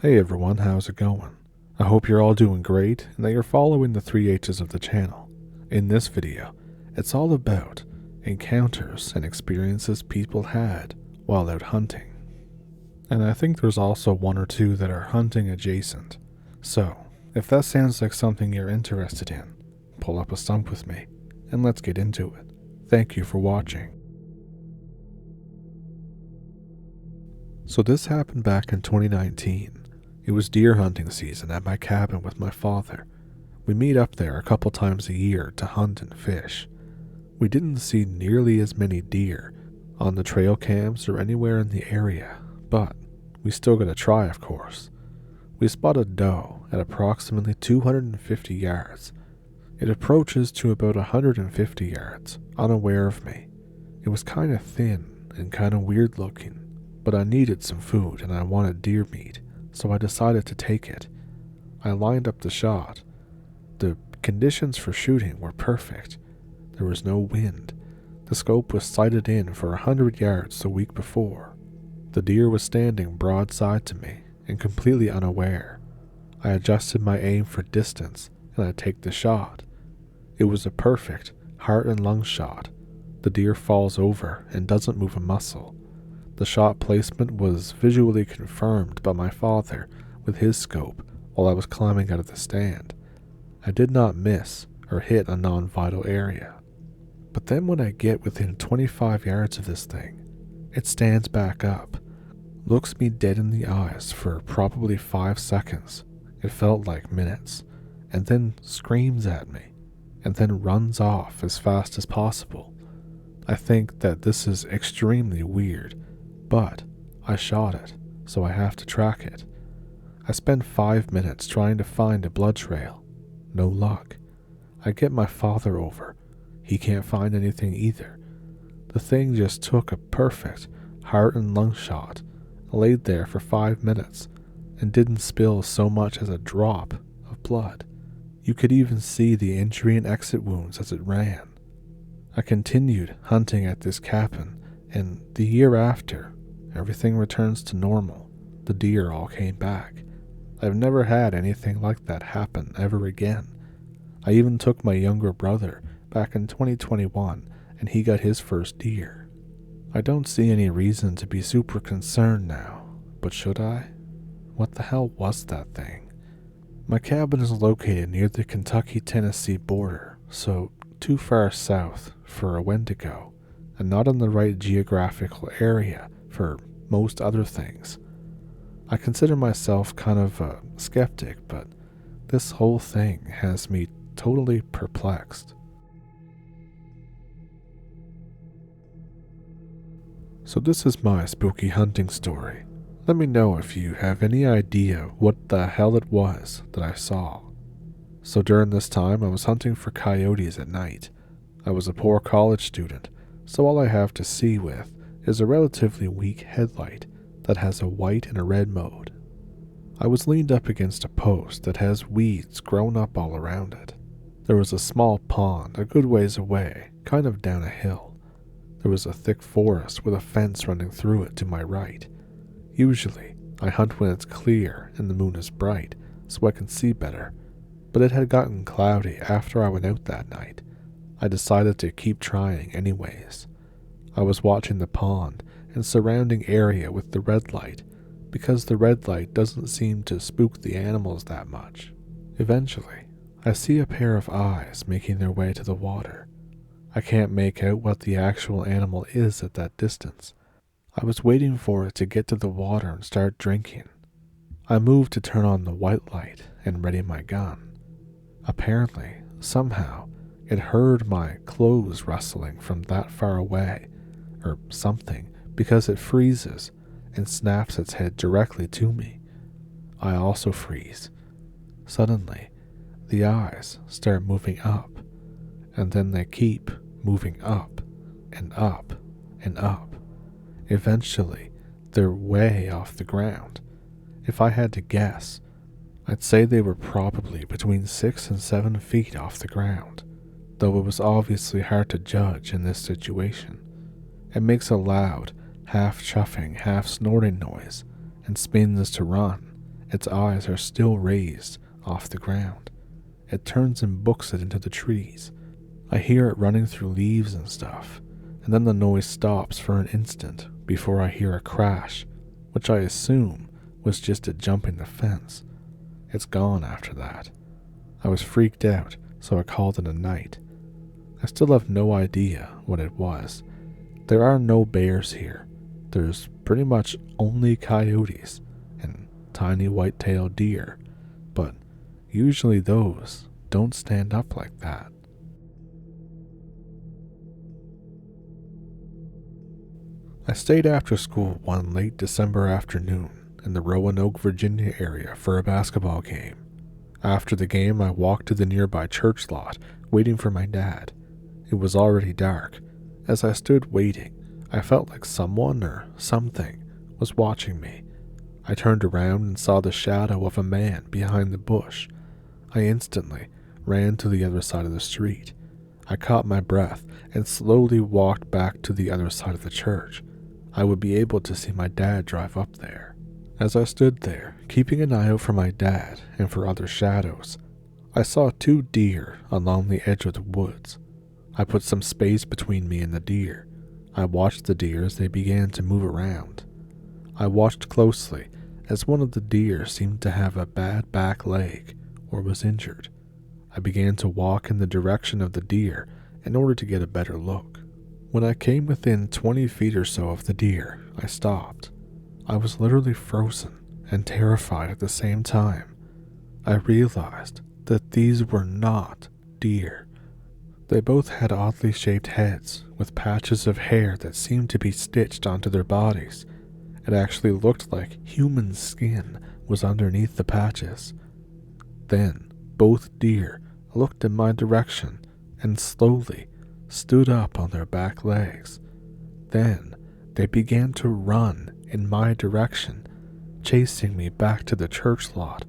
Hey everyone, how's it going? I hope you're all doing great and that you're following the 3H's of the channel. In this video, it's all about encounters and experiences people had while out hunting. And I think there's also one or two that are hunting adjacent. So, if that sounds like something you're interested in, pull up a stump with me and let's get into it. Thank you for watching. So this happened back in 2019. It was deer hunting season at my cabin with my father. We meet up there a couple times a year to hunt and fish. We didn't see nearly as many deer on the trail cams or anywhere in the area, but we still got to try, of course. We spotted doe at approximately 250 yards. It approaches to about 150 yards, unaware of me. It was kind of thin and kind of weird looking, but I needed some food and I wanted deer meat, so I decided to take it. I lined up the shot. The conditions for shooting were perfect. There was no wind. The scope was sighted in for 100 yards the week before. The deer was standing broadside to me and completely unaware. I adjusted my aim for distance and I take the shot. It was a perfect heart and lung shot. The deer falls over and doesn't move a muscle. The shot placement was visually confirmed by my father with his scope while I was climbing out of the stand. I did not miss or hit a non-vital area. But then when I get within 25 yards of this thing, it stands back up, looks me dead in the eyes for probably 5 seconds, it felt like minutes, and then screams at me, and then runs off as fast as possible. I think that this is extremely weird, but I shot it, so I have to track it. I spend 5 minutes trying to find a blood trail. No luck. I get my father over. He can't find anything either. The thing just took a perfect heart and lung shot, laid there for 5 minutes, and didn't spill so much as a drop of blood. You could even see the entry and exit wounds as it ran. I continued hunting at this cabin, and the year after, everything returns to normal. The deer all came back. I've never had anything like that happen ever again. I even took my younger brother back in 2021 and he got his first deer. I don't see any reason to be super concerned now, but should I? What the hell was that thing? My cabin is located near the Kentucky-Tennessee border, so too far south for a Wendigo, and not in the right geographical area for most other things. I consider myself kind of a skeptic, but this whole thing has me totally perplexed. So this is my spooky hunting story. Let me know if you have any idea what the hell it was that I saw. So during this time I was hunting for coyotes at night. I was a poor college student, so all I have to see with is a relatively weak headlight that has a white and a red mode. I was leaned up against a post that has weeds grown up all around it. There was a small pond a good ways away, kind of down a hill. There was a thick forest with a fence running through it to my right. Usually, I hunt when it's clear and the moon is bright, so I can see better, but it had gotten cloudy after I went out that night. I decided to keep trying anyways. I was watching the pond and surrounding area with the red light, because the red light doesn't seem to spook the animals that much. Eventually, I see a pair of eyes making their way to the water. I can't make out what the actual animal is at that distance. I was waiting for it to get to the water and start drinking. I moved to turn on the white light and ready my gun. Apparently, somehow, it heard my clothes rustling from that far away, or something, because it freezes and snaps its head directly to me. I also freeze. Suddenly, the eyes start moving up, and then they keep moving up and up and up. Eventually, they're way off the ground. If I had to guess, I'd say they were probably between 6 and 7 feet off the ground, though it was obviously hard to judge in this situation. It makes a loud, half chuffing, half snorting noise, and spins to run, Its eyes are still raised off the ground. It turns and books it into the trees. I hear it running through leaves and stuff, and then the noise stops for an instant before I hear a crash, which I assume was just it jumping the fence. It's gone after that. I was freaked out, so I called it a night. I still have no idea what it was. There are no bears here. There's pretty much only coyotes and tiny white-tailed deer, but usually those don't stand up like that. I stayed after school one late December afternoon in the Roanoke, Virginia area for a basketball game. After the game, I walked to the nearby church lot, waiting for my dad. It was already dark. As I stood waiting, I felt like someone or something was watching me. I turned around and saw the shadow of a man behind the bush. I instantly ran to the other side of the street. I caught my breath and slowly walked back to the other side of the church. I would be able to see my dad drive up there. As I stood there, keeping an eye out for my dad and for other shadows, I saw 2 deer along the edge of the woods. I put some space between me and the deer. I watched the deer as they began to move around. I watched closely as one of the deer seemed to have a bad back leg or was injured. I began to walk in the direction of the deer in order to get a better look. When I came within 20 feet or so of the deer, I stopped. I was literally frozen and terrified at the same time. I realized that these were not deer. They both had oddly shaped heads with patches of hair that seemed to be stitched onto their bodies. It actually looked like human skin was underneath the patches. Then both deer looked in my direction and slowly stood up on their back legs. Then they began to run in my direction, chasing me back to the church lot.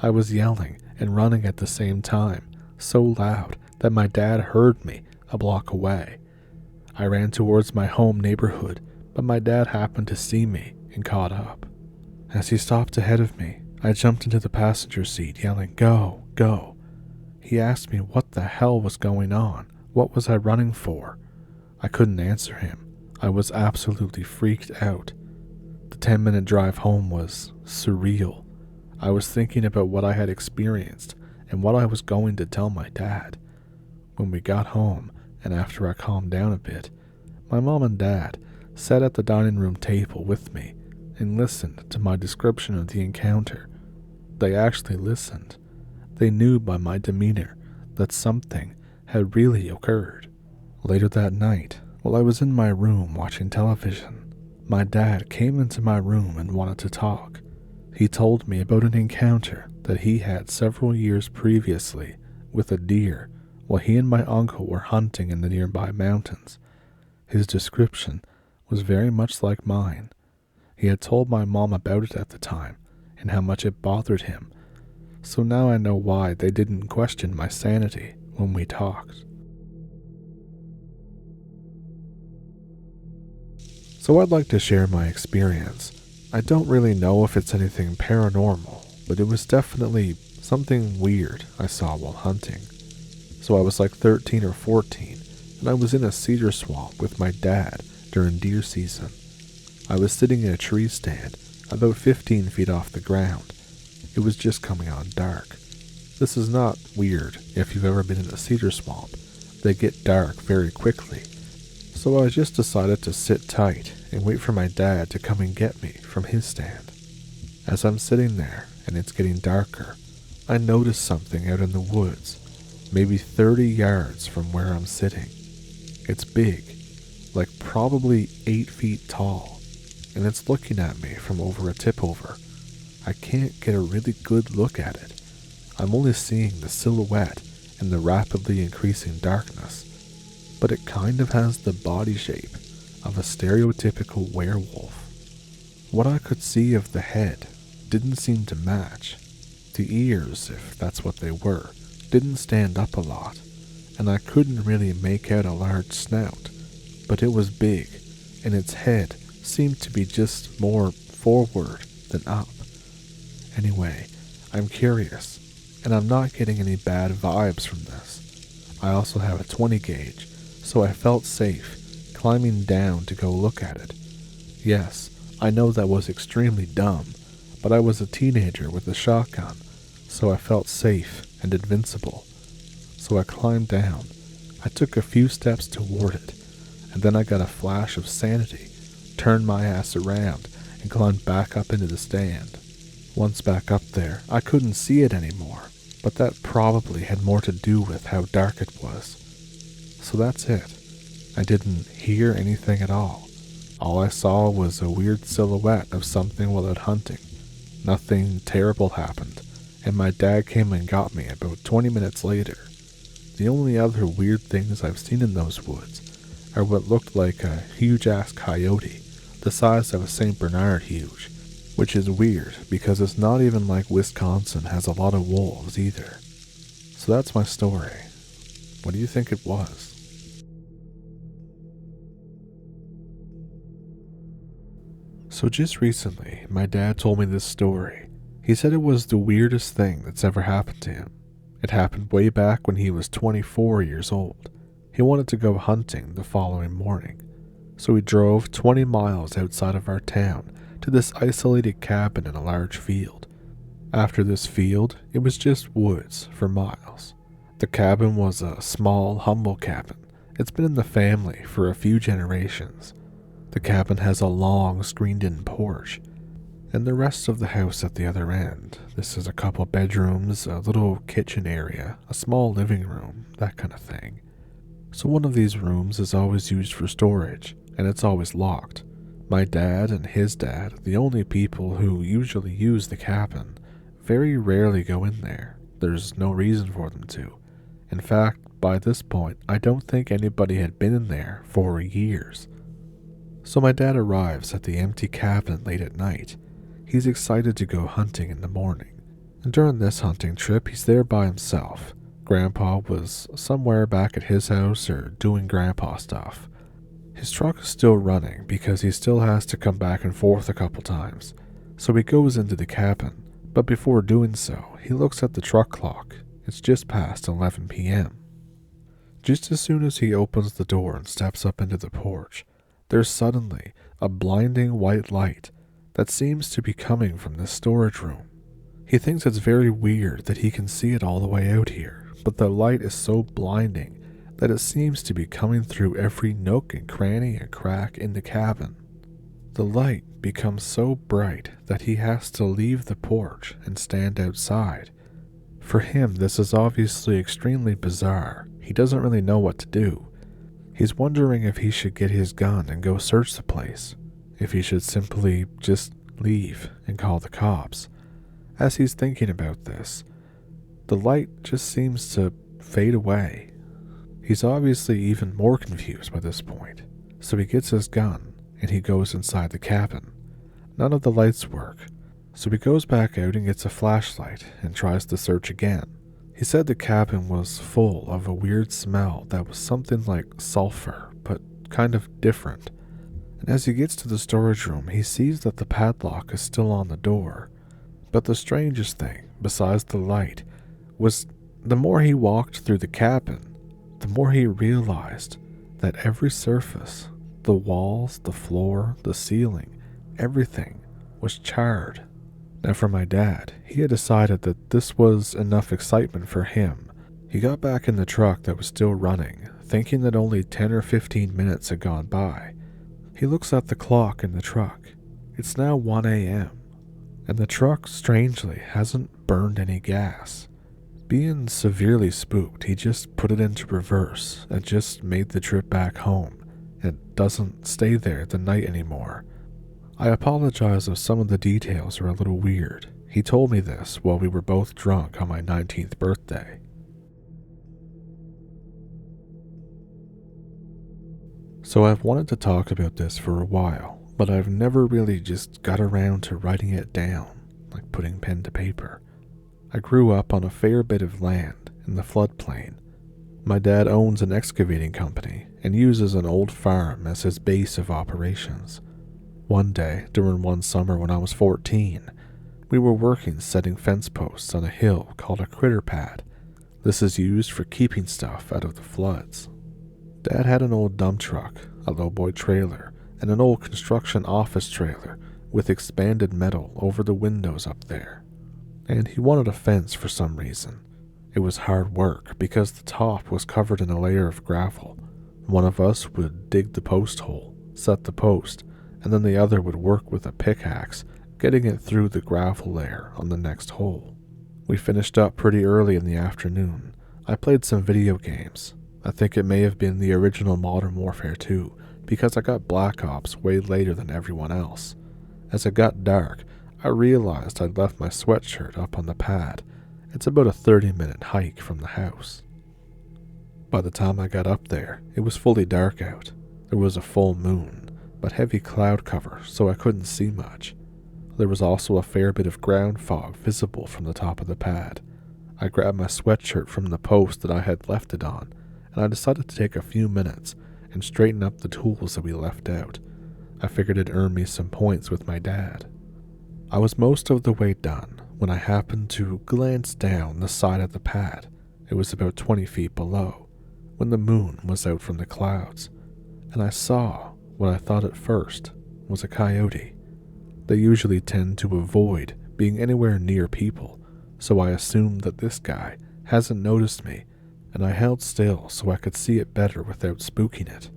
I was yelling and running at the same time, so loud that my dad heard me a block away. I ran towards my home neighborhood, but my dad happened to see me and caught up. As he stopped ahead of me, I jumped into the passenger seat yelling, "Go, go." He asked me what the hell was going on. What was I running for? I couldn't answer him. I was absolutely freaked out. The 10-minute drive home was surreal. I was thinking about what I had experienced and what I was going to tell my dad. When we got home, and after I calmed down a bit, my mom and dad sat at the dining room table with me and listened to my description of the encounter. They actually listened. They knew by my demeanor that something had really occurred. Later that night, while I was in my room watching television, my dad came into my room and wanted to talk. He told me about an encounter that he had several years previously with a deer while he and my uncle were hunting in the nearby mountains. His description was very much like mine. He had told my mom about it at the time and how much it bothered him, so now I know why they didn't question my sanity when we talked. So I'd like to share my experience. I don't really know if it's anything paranormal, but it was definitely something weird I saw while hunting. So I was like 13 or 14, and I was in a cedar swamp with my dad during deer season. I was sitting in a tree stand about 15 feet off the ground. It was just coming on dark. This is not weird if you've ever been in a cedar swamp. They get dark very quickly. So I just decided to sit tight and wait for my dad to come and get me from his stand. As I'm sitting there and it's getting darker, I notice something out in the woods, maybe 30 yards from where I'm sitting. It's big, like probably 8 feet tall, and it's looking at me from over a tip over. I can't get a really good look at it. I'm only seeing the silhouette in the rapidly increasing darkness, but it kind of has the body shape of a stereotypical werewolf. What I could see of the head didn't seem to match. The ears, if that's what they were, didn't stand up a lot, and I couldn't really make out a large snout, but it was big, and its head seemed to be just more forward than up. Anyway, I'm curious, and I'm not getting any bad vibes from this. I also have a 20 gauge, so I felt safe climbing down to go look at it. Yes, I know that was extremely dumb, but I was a teenager with a shotgun, so I felt safe and invincible. So I climbed down. I took a few steps toward it, and then I got a flash of sanity, turned my ass around, and climbed back up into the stand. Once back up there, I couldn't see it anymore, but that probably had more to do with how dark it was. So that's it. I didn't hear anything at all. All I saw was a weird silhouette of something while out hunting. Nothing terrible happened, and my dad came and got me about 20 minutes later. The only other weird things I've seen in those woods are what looked like a huge-ass coyote, the size of a St. Bernard huge, which is weird because it's not even like Wisconsin has a lot of wolves either. So that's my story. What do you think it was? So just recently, my dad told me this story. He said it was the weirdest thing that's ever happened to him. It happened way back when he was 24 years old. He wanted to go hunting the following morning, so he drove 20 miles outside of our town to this isolated cabin in a large field. After this field, it was just woods for miles. The cabin was a small, humble cabin. It's been in the family for a few generations. The cabin has a long, screened-in porch, and the rest of the house at the other end. This is a couple bedrooms, a little kitchen area, a small living room, that kind of thing. So one of these rooms is always used for storage, and it's always locked. My dad and his dad, the only people who usually use the cabin, very rarely go in there. There's no reason for them to. In fact, by this point, I don't think anybody had been in there for years. So my dad arrives at the empty cabin late at night. He's excited to go hunting in the morning. And during this hunting trip, he's there by himself. Grandpa was somewhere back at his house or doing grandpa stuff. His truck is still running because he still has to come back and forth a couple times. So he goes into the cabin, but before doing so, he looks at the truck clock. It's just past 11 p.m. Just as soon as he opens the door and steps up into the porch, there's suddenly a blinding white light that seems to be coming from this storage room. He thinks it's very weird that he can see it all the way out here, but the light is so blinding that it seems to be coming through every nook and cranny and crack in the cabin. The light becomes so bright that he has to leave the porch and stand outside. For him, this is obviously extremely bizarre. He doesn't really know what to do. He's wondering if he should get his gun and go search the place, if he should simply just leave and call the cops. As he's thinking about this, the light just seems to fade away. He's obviously even more confused by this point, so he gets his gun and he goes inside the cabin. None of the lights work, so he goes back out and gets a flashlight and tries to search again. He said the cabin was full of a weird smell that was something like sulfur, but kind of different. And as he gets to the storage room, he sees that the padlock is still on the door. But the strangest thing, besides the light, was the more he walked through the cabin, the more he realized that every surface, the walls, the floor, the ceiling, everything was charred. Now for my dad, he had decided that this was enough excitement for him. He got back in the truck that was still running, thinking that only 10 or 15 minutes had gone by. He looks at the clock in the truck. It's now 1 a.m., and the truck, strangely, hasn't burned any gas. Being severely spooked, he just put it into reverse and just made the trip back home. It doesn't stay there the night anymore. I apologize if some of the details are a little weird. He told me this while we were both drunk on my 19th birthday. So I've wanted to talk about this for a while, but I've never really just got around to writing it down, like putting pen to paper. I grew up on a fair bit of land in the floodplain. My dad owns an excavating company and uses an old farm as his base of operations. One day, during one summer when I was 14, We were working setting fence posts on a hill called a critter pad. This is used for keeping stuff out of the floods. Dad had an old dump truck, a lowboy trailer, and an old construction office trailer with expanded metal over the windows up there. And he wanted a fence for some reason. It was hard work because the top was covered in a layer of gravel. One of us would dig the post hole, set the post, and then the other would work with a pickaxe, getting it through the gravel layer on the next hole. We finished up pretty early in the afternoon. I played some video games. I think it may have been the original Modern Warfare 2, because I got Black Ops way later than everyone else. As it got dark, I realized I'd left my sweatshirt up on the pad. It's about a 30-minute hike from the house. By the time I got up there, it was fully dark out. There was a full moon, but heavy cloud cover, so I couldn't see much. There was also a fair bit of ground fog visible from the top of the pad. I grabbed my sweatshirt from the post that I had left it on, and I decided to take a few minutes and straighten up the tools that we left out. I figured it'd earn me some points with my dad. I was most of the way done when I happened to glance down the side of the pad. It was about 20 feet below, when the moon was out from the clouds, and I saw what I thought at first was a coyote. They usually tend to avoid being anywhere near people, so I assumed that this guy hasn't noticed me, and I held still so I could see it better without spooking it.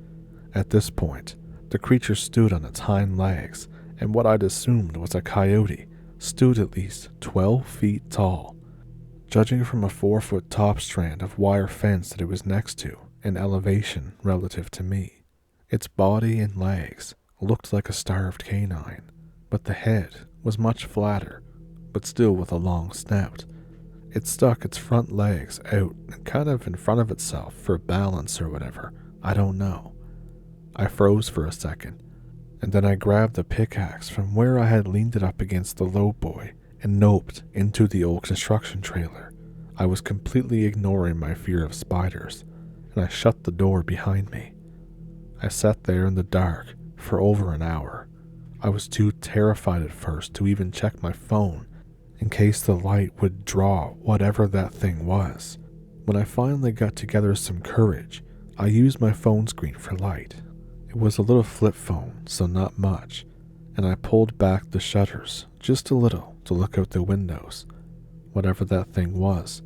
At this point, the creature stood on its hind legs, and what I'd assumed was a coyote stood at least 12 feet tall. Judging from a 4-foot top strand of wire fence that it was next to, in elevation relative to me, its body and legs looked like a starved canine, but the head was much flatter, but still with a long snout. It stuck its front legs out and kind of in front of itself for balance or whatever, I don't know. I froze for a second, and then I grabbed the pickaxe from where I had leaned it up against the lowboy and noped into the old construction trailer. I was completely ignoring my fear of spiders, and I shut the door behind me. I sat there in the dark for over an hour. I was too terrified at first to even check my phone in case the light would draw whatever that thing was. When I finally got together some courage, I used my phone screen for light. It was a little flip phone, so not much, and I pulled back the shutters just a little to look out the windows. Whatever that thing was,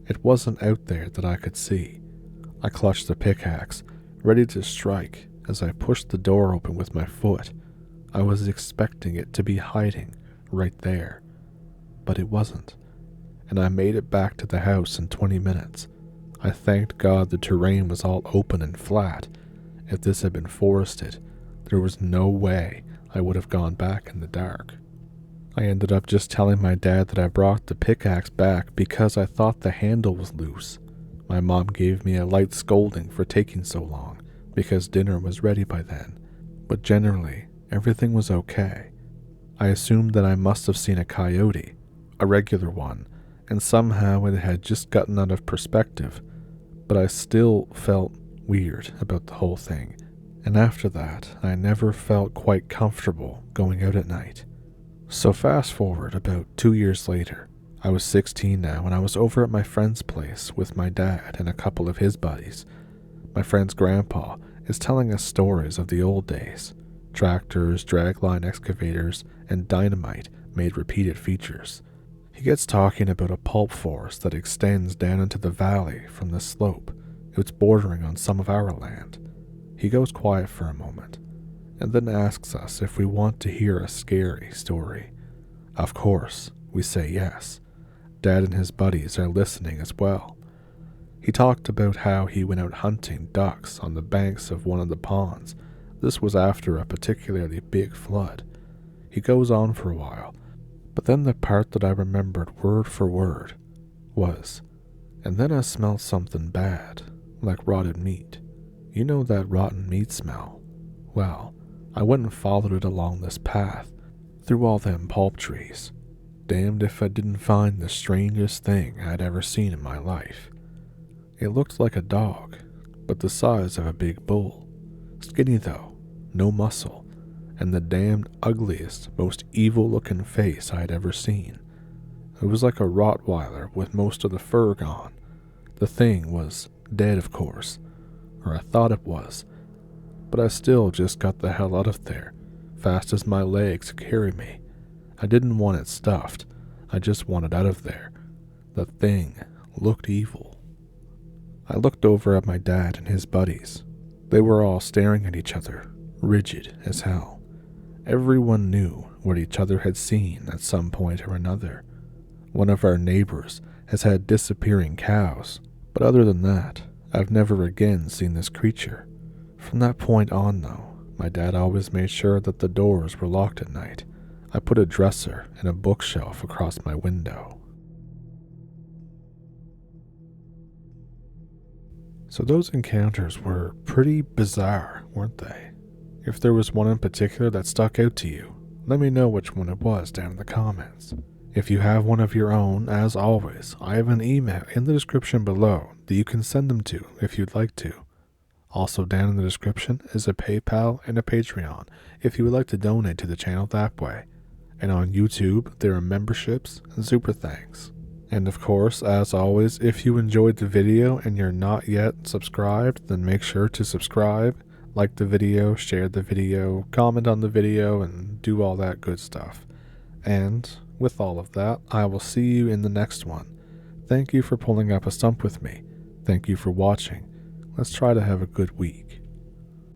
it wasn't out there that I could see. I clutched the pickaxe, ready to strike as I pushed the door open with my foot. I was expecting it to be hiding right there, but it wasn't, and I made it back to the house in 20 minutes. I thanked God the terrain was all open and flat. If this had been forested, there was no way I would have gone back in the dark. I ended up just telling my dad that I brought the pickaxe back because I thought the handle was loose. My mom gave me a light scolding for taking so long, because dinner was ready by then, but generally, everything was okay. I assumed that I must have seen a coyote, a regular one, and somehow it had just gotten out of perspective, but I still felt weird about the whole thing, and after that, I never felt quite comfortable going out at night. So fast forward about 2 years later. I was 16 now, and I was over at my friend's place with my dad and a couple of his buddies. My friend's grandpa is telling us stories of the old days. Tractors, dragline excavators, and dynamite made repeated features. He gets talking about a pulp forest that extends down into the valley from the slope. It's bordering on some of our land. He goes quiet for a moment, and then asks us if we want to hear a scary story. Of course, we say yes. Dad and his buddies are listening as well. He talked about how he went out hunting ducks on the banks of one of the ponds. This was after a particularly big flood. He goes on for a while, but then the part that I remembered word for word was, "And then I smelled something bad, like rotted meat. You know that rotten meat smell? Well, I went and followed it along this path, through all them pulp trees. Damned if I didn't find the strangest thing I'd ever seen in my life. It looked like a dog, but the size of a big bull. Skinny though, no muscle, and the damned ugliest, most evil-looking face I'd ever seen. It was like a Rottweiler with most of the fur gone. The thing was dead, of course, or I thought it was, but I still just got the hell out of there, fast as my legs could carry me. I didn't want it stuffed, I just wanted out of there. The thing looked evil. I looked over at my dad and his buddies. They were all staring at each other, rigid as hell. Everyone knew what each other had seen at some point or another. One of our neighbors has had disappearing cows, but other than that, I've never again seen this creature. From that point on, though, my dad always made sure that the doors were locked at night. I put a dresser and a bookshelf across my window. So those encounters were pretty bizarre, weren't they? If there was one in particular that stuck out to you, let me know which one it was down in the comments. If you have one of your own, as always, I have an email in the description below that you can send them to if you'd like to. Also down in the description is a PayPal and a Patreon if you would like to donate to the channel that way. And on YouTube, there are memberships and super thanks. And of course, as always, if you enjoyed the video and you're not yet subscribed, then make sure to subscribe, like the video, share the video, comment on the video, and do all that good stuff. And with all of that, I will see you in the next one. Thank you for pulling up a stump with me. Thank you for watching. Let's try to have a good week.